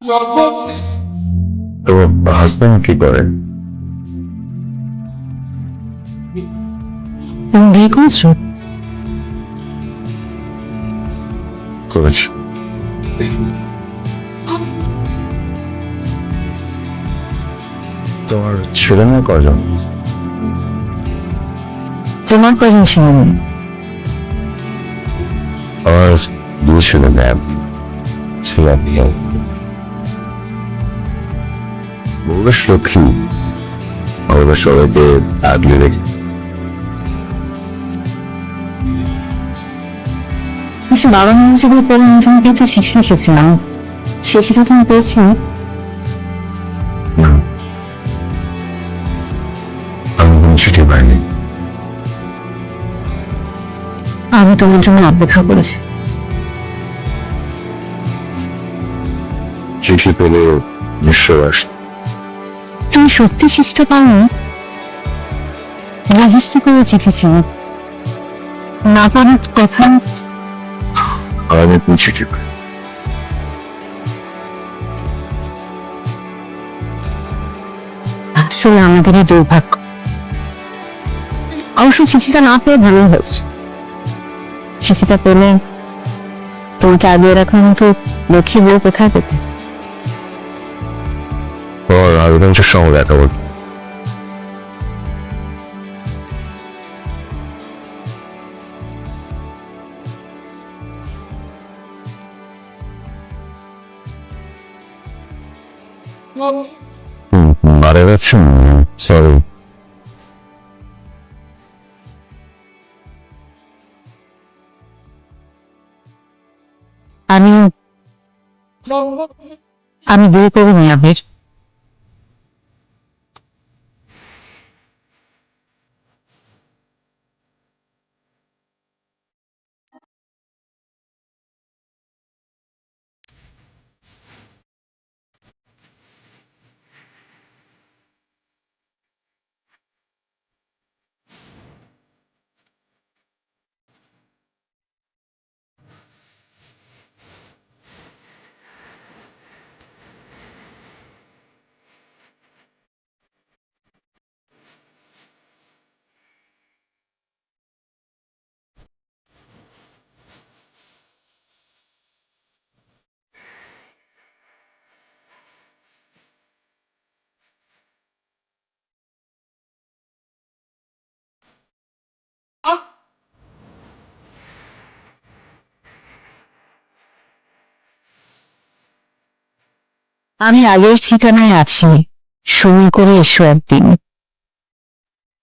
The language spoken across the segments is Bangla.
তো হাজবেন্ড কি করে? তুমি বিয়ে করেছো? করেছে। তোমার ছেলে মেয়ে কজন? তোমার কজন ছেলে মেয়ে? আমার দু ছেলে মেয়ে, ছেলে মেয়ে। বেশ লক্ষ্মী, আমরা সবাইকে আগলে রেখে। আচ্ছা, বাবা মা জীবনের পরে আমি তোমাকে একটা চিঠি লিখেছিলাম, চিঠিটা তুমি পেয়েছো? না, আমি কোনো চিঠি পাইনি। আমি তোমার জন্য অপেক্ষা করেছি। চিঠি পেলে নিশ্চয় আস। তুমি সত্যি চিঠিটা পাওনি? রেজিস্ট্রি করে চিঠি ছিল, না পারার কথা। আমি কোন চিঠি পাই? আসলে আমাদেরই দুর্ভাগ্য। অবশ্য চিঠিটা না পেয়ে ভালো হয়েছে। চিঠিটা পেলে তোমাকে আগিয়ে রাখার মতো লক্ষ্মী বউ কোথায় পেতে? তোমার হাজবেন্ডের সঙ্গে দেখা বল। মারা যাচ্ছেন? সরি। আমি আমি বিয়ে করিনি আবির। আমি আগের ঠিকানায় আছি, সময় করে এসো একদিন।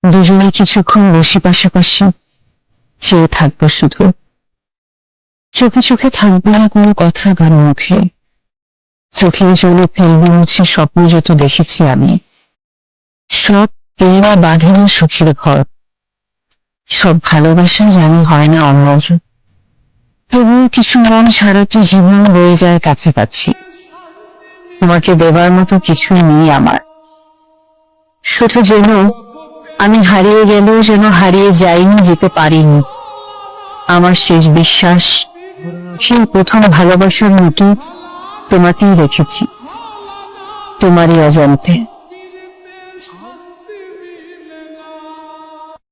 দুজনে কিছুক্ষণ বসে পাশাপাশি চেয়ে থাকবো, শুধু চোখে চোখে থাকবো না কোনো কথা গান মুখে। চোখের জন্য ফেলবো মুছে স্বপ্ন যত দেখেছি আমি। সব পেয়েরা বাঁধে না সুখের ঘর, সব ভালোবাসা জানি হয় না অমর। তবুও কিছু মন ছাড়াতে জীবন রয়ে যায় কাছাকাছি। তোমাকে দেবার মতো কিছু নেই আমার, শুধু যেন আমি হারিয়ে গেলেও যেন হারিয়ে যাইনি, যেতে পারিনি। আমার শেষ বিশ্বাস সেই প্রথম ভালোবাসার মতো তোমাকেই রেখেছি, তোমারই অজান্তে।